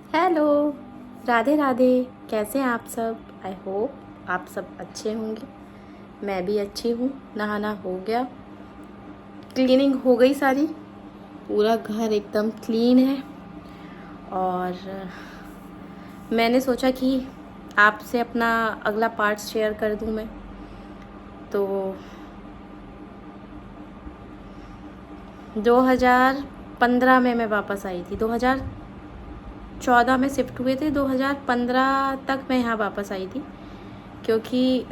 Hello, Radhe Radhe. कैसे हैं आप सब? आई होप आप सब अच्छे होंगे। मैं भी अच्छी हूँ। नहाना हो गया, क्लीनिंग हो गई सारी, पूरा घर एकदम क्लीन है। और मैंने सोचा कि आपसे अपना अगला पार्ट शेयर कर दूँ मैं। तो 2015 में मैं वापस आई थी। 2014 में शिफ्ट हुए थे, 2015 तक मैं यहाँ वापस आई थी। क्योंकि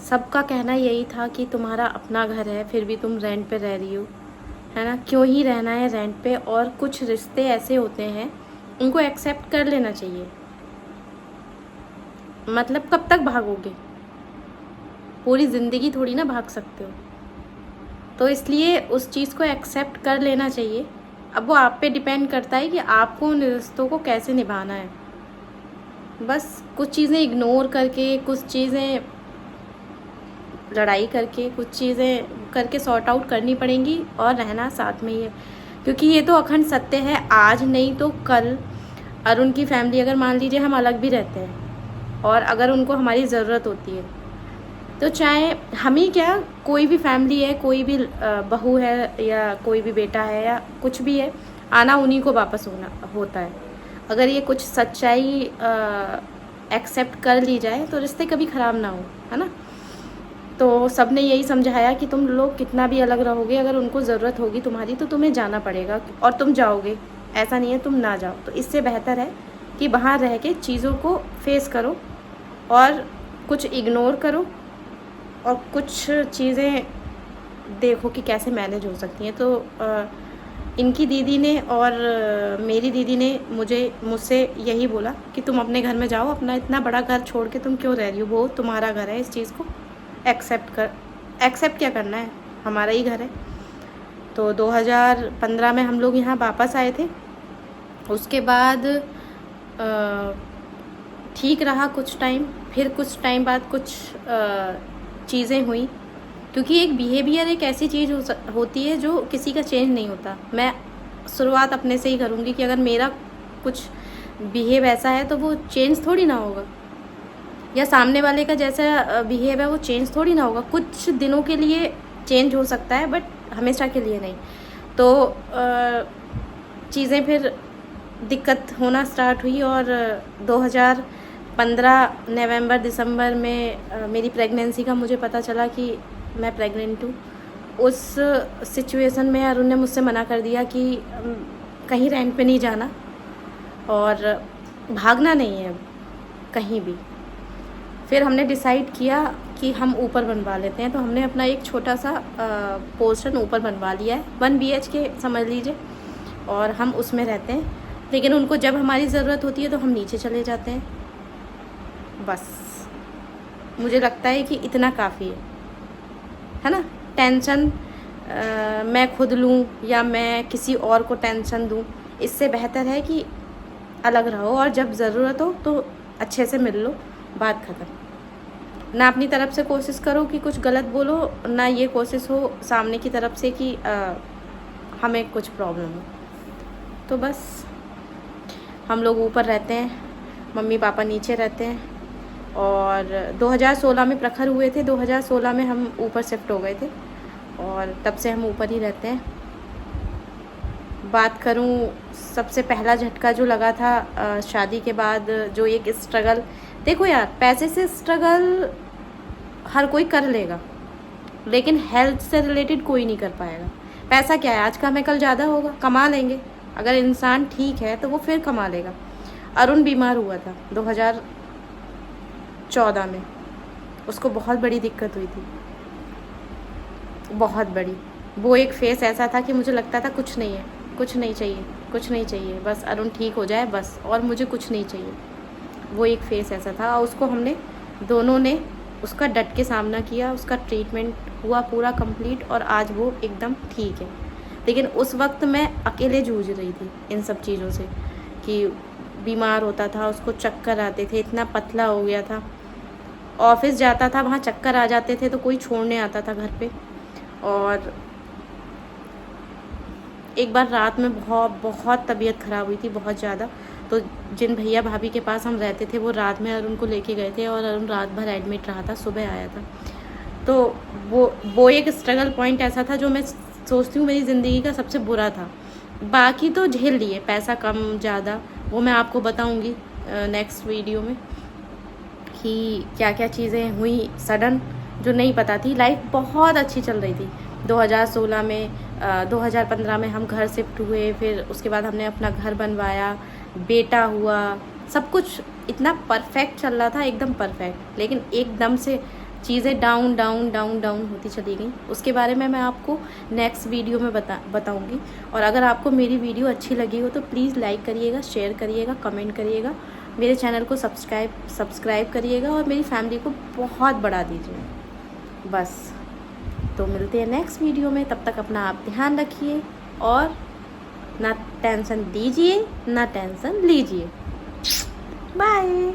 सबका कहना यही था कि तुम्हारा अपना घर है फिर भी तुम रेंट पे रह रही हो, है ना, क्यों ही रहना है रेंट पे। और कुछ रिश्ते ऐसे होते हैं, उनको एक्सेप्ट कर लेना चाहिए। मतलब कब तक भागोगे? पूरी ज़िंदगी थोड़ी ना भाग सकते हो। तो इसलिए उस चीज़ को एक्सेप्ट कर लेना चाहिए। अब वो आप पे डिपेंड करता है कि आपको उन रिश्तों को कैसे निभाना है। बस कुछ चीज़ें इग्नोर करके, कुछ चीज़ें लड़ाई करके, कुछ चीज़ें करके सॉर्ट आउट करनी पड़ेंगी और रहना साथ में ही है। क्योंकि ये तो अखंड सत्य है, आज नहीं तो कल अरुण की फैमिली, अगर मान लीजिए हम अलग भी रहते हैं और अगर उनको हमारी ज़रूरत होती है, तो चाहे हम ही क्या, कोई भी फैमिली है, कोई भी बहू है या कोई भी बेटा है या कुछ भी है, आना उन्हीं को वापस होना होता है। अगर ये कुछ सच्चाई एक्सेप्ट कर ली जाए तो रिश्ते कभी ख़राब ना हो, है ना। तो सब ने यही समझाया कि तुम लोग कितना भी अलग रहोगे, अगर उनको ज़रूरत होगी तुम्हारी तो तुम्हें जाना पड़ेगा और तुम जाओगे। ऐसा नहीं है तुम ना जाओ। तो इससे बेहतर है कि वहाँ रह के चीज़ों को फेस करो और कुछ इग्नोर करो और कुछ चीज़ें देखो कि कैसे मैनेज हो सकती हैं। तो इनकी दीदी ने और मेरी दीदी ने मुझसे यही बोला कि तुम अपने घर में जाओ, अपना इतना बड़ा घर छोड़ के तुम क्यों रह रही हो, वो तुम्हारा घर है, इस चीज़ को एक्सेप्ट क्या करना है, हमारा ही घर है। तो 2015 में हम लोग यहाँ वापस आए थे। उसके बाद ठीक रहा कुछ टाइम, फिर कुछ टाइम बाद कुछ चीज़ें हुई। क्योंकि एक बिहेवियर एक ऐसी चीज़ होती है जो किसी का चेंज नहीं होता। मैं शुरुआत अपने से ही करूँगी कि अगर मेरा कुछ बिहेव ऐसा है तो वो चेंज थोड़ी ना होगा, या सामने वाले का जैसा बिहेव है वो चेंज थोड़ी ना होगा। कुछ दिनों के लिए चेंज हो सकता है बट हमेशा के लिए नहीं। तो चीज़ें फिर दिक्कत होना स्टार्ट हुई और 2015 नवंबर दिसंबर में मेरी प्रेगनेंसी का मुझे पता चला कि मैं प्रेग्नेंट हूँ। उस सिचुएशन में अरुण ने मुझसे मना कर दिया कि कहीं रेंट पे नहीं जाना और भागना नहीं है कहीं भी। फिर हमने डिसाइड किया कि हम ऊपर बनवा लेते हैं। तो हमने अपना एक छोटा सा पोर्शन ऊपर बनवा लिया है, 1 BHK समझ लीजिए, और हम उसमें रहते हैं। लेकिन उनको जब हमारी ज़रूरत होती है तो हम नीचे चले जाते हैं। बस मुझे लगता है कि इतना काफ़ी है ना। टेंशन मैं खुद लूँ या मैं किसी और को टेंशन दूँ, इससे बेहतर है कि अलग रहो और जब ज़रूरत हो तो अच्छे से मिल लो, बात ख़त्म। ना अपनी तरफ से कोशिश करो कि कुछ गलत बोलो, ना ये कोशिश हो सामने की तरफ से कि हमें कुछ प्रॉब्लम हो। तो बस हम लोग ऊपर रहते हैं, मम्मी पापा नीचे रहते हैं। और 2016 में प्रखर हुए थे, 2016 में हम ऊपर शिफ्ट हो गए थे और तब से हम ऊपर ही रहते हैं। बात करूं, सबसे पहला झटका जो लगा था शादी के बाद, जो एक स्ट्रगल, देखो यार, पैसे से स्ट्रगल हर कोई कर लेगा लेकिन हेल्थ से रिलेटेड कोई नहीं कर पाएगा। पैसा क्या है, आज का हमें कल ज़्यादा होगा, कमा लेंगे। अगर इंसान ठीक है तो वो फिर कमा लेगा। अरुण बीमार हुआ था 2014 में, उसको बहुत बड़ी दिक्कत हुई थी, बहुत बड़ी। वो एक फेस ऐसा था कि मुझे लगता था कुछ नहीं है, कुछ नहीं चाहिए, कुछ नहीं चाहिए, बस अरुण ठीक हो जाए बस, और मुझे कुछ नहीं चाहिए। वो एक फेस ऐसा था और उसको हमने दोनों ने उसका डट के सामना किया। उसका ट्रीटमेंट हुआ पूरा कंप्लीट और आज वो एकदम ठीक है। लेकिन उस वक्त मैं अकेले जूझ रही थी इन सब चीज़ों से, कि बीमार होता था, उसको चक्कर आते थे, इतना पतला हो गया था। ऑफिस जाता था, वहाँ चक्कर आ जाते थे तो कोई छोड़ने आता था घर पे। और एक बार रात में बहुत तबीयत ख़राब हुई थी, बहुत ज़्यादा। तो जिन भैया भाभी के पास हम रहते थे वो रात में अरुण को लेके गए थे और अरुण रात भर एडमिट रहा था, सुबह आया था। तो वो एक स्ट्रगल पॉइंट ऐसा था जो मैं सोचती हूँ मेरी ज़िंदगी का सबसे बुरा था। बाकी तो झेल लिए, पैसा कम ज़्यादा वो मैं आपको बताऊँगी नेक्स्ट वीडियो में कि क्या क्या चीज़ें हुई सडन जो नहीं पता थी। लाइफ बहुत अच्छी चल रही थी 2016 में। 2015 में हम घर शिफ्ट हुए, फिर उसके बाद हमने अपना घर बनवाया, बेटा हुआ, सब कुछ इतना परफेक्ट चल रहा था, एकदम परफेक्ट। लेकिन एकदम से चीज़ें डाउन डाउन डाउन डाउन होती चली गई। उसके बारे में मैं आपको नेक्स्ट वीडियो में बताऊंगी। और अगर आपको मेरी वीडियो अच्छी लगी हो तो प्लीज़ लाइक करिएगा, शेयर करिएगा, कमेंट करिएगा, मेरे चैनल को सब्सक्राइब करिएगा और मेरी फैमिली को बहुत बढ़ा दीजिए। बस, तो मिलते हैं नेक्स्ट वीडियो में। तब तक अपना आप ध्यान रखिए और ना टेंशन दीजिए ना टेंशन लीजिए। बाय।